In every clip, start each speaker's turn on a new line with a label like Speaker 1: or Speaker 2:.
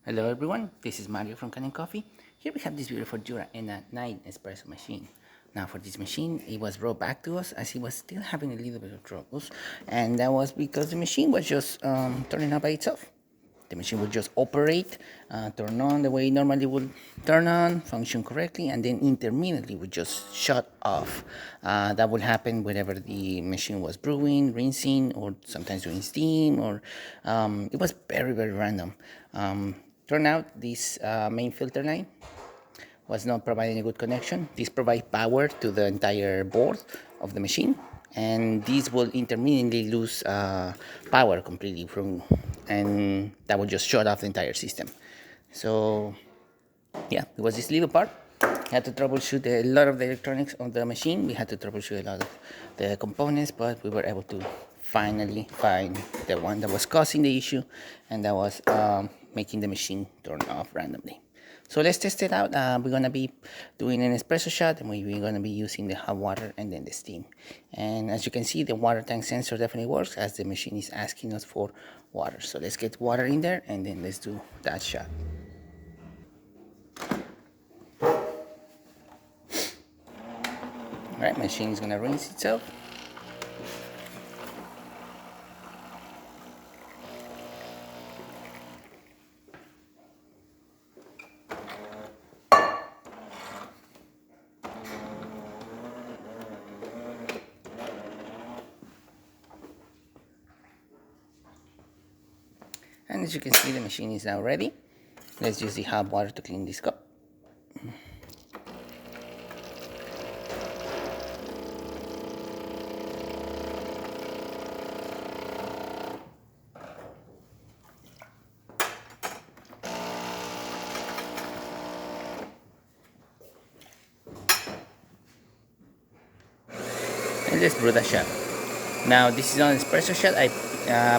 Speaker 1: Hello everyone, this is Mario from Kanen Coffee. Here we have this beautiful Jura and a 9 espresso machine. Now for this machine, it was brought back to us as it was still having a little bit of troubles, and that was because the machine was just turning on by itself. The machine would just operate, turn on the way it normally would turn on, function correctly, and then intermittently would just shut off. That would happen whenever the machine was brewing, rinsing, or sometimes doing steam, or it was very, very random. Turned out this main filter line was not providing a good connection. This provides power to the entire board of the machine, and this will intermittently lose power completely and that will just shut off the entire system. So yeah, it was this little part. We had to troubleshoot a lot of the electronics on the machine. We had to troubleshoot a lot of the components, but we were able to finally find the one that was causing the issue, and that was making the machine turn off randomly. So let's test it out. We're gonna be doing an espresso shot, and we're gonna be using the hot water and then the steam. And as you can see, the water tank sensor definitely works as the machine is asking us for water. So let's get water in there, and then let's do that shot. All right, machine is gonna rinse itself. And as you can see, the machine is now ready. Let's use the hot water to clean this cup. And let's brew the shot. Now this is not an espresso shot. I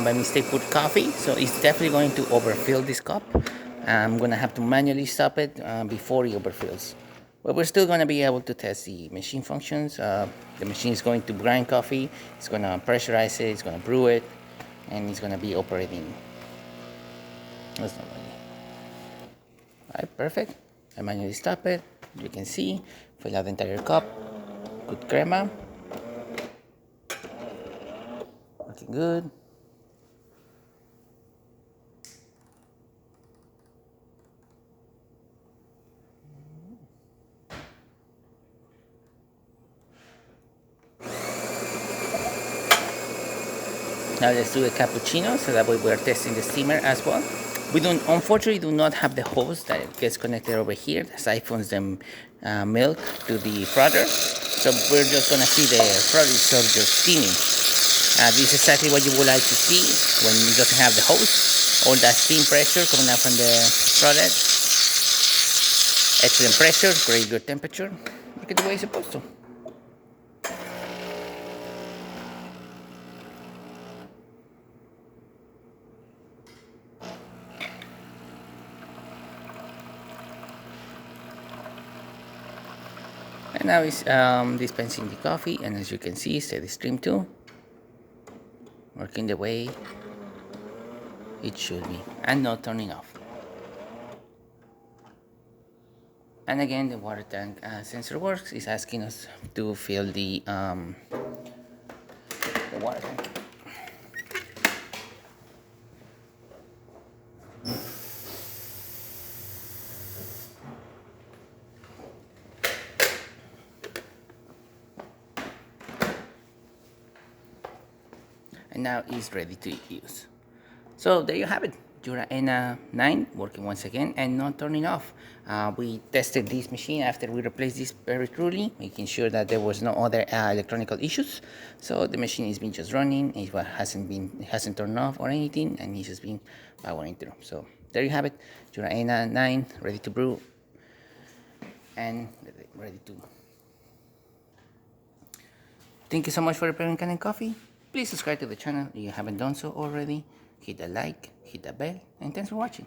Speaker 1: by mistake put coffee, so it's definitely going to overfill this cup. I'm gonna have to manually stop it before it overfills. But we're still gonna be able to test the machine functions. The machine is going to grind coffee. It's gonna pressurize it. It's gonna brew it, and it's gonna be operating. That's not really. All right, perfect. I manually stop it. You can see, fill out the entire cup. Good crema. Looking good. Now let's do the cappuccino, so that way we're testing the steamer as well. We unfortunately do not have the hose that gets connected over here that siphons the milk to the frother. So we're just gonna see the frother itself just steaming. This is exactly what you would like to see when it doesn't have the hose. All that steam pressure coming out from the frother. Excellent pressure, great good temperature. Look at the way it's supposed to. And now it's dispensing the coffee, and as you can see, steady stream too. Working the way it should be, and not turning off. And again, the water tank sensor works. It's asking us to fill the water tank. And now it's ready to use. So there you have it, Jura N9 working once again and not turning off. We tested this machine after we replaced this very truly, making sure that there was no other electronical issues. So the machine has been just running, it hasn't turned off or anything, and it's just been powering through. So there you have it, Jura N9 ready to brew and ready to. Thank you so much for preparing Kanen Coffee. Please subscribe to the channel if you haven't done so already. Hit the like, hit the bell, and thanks for watching.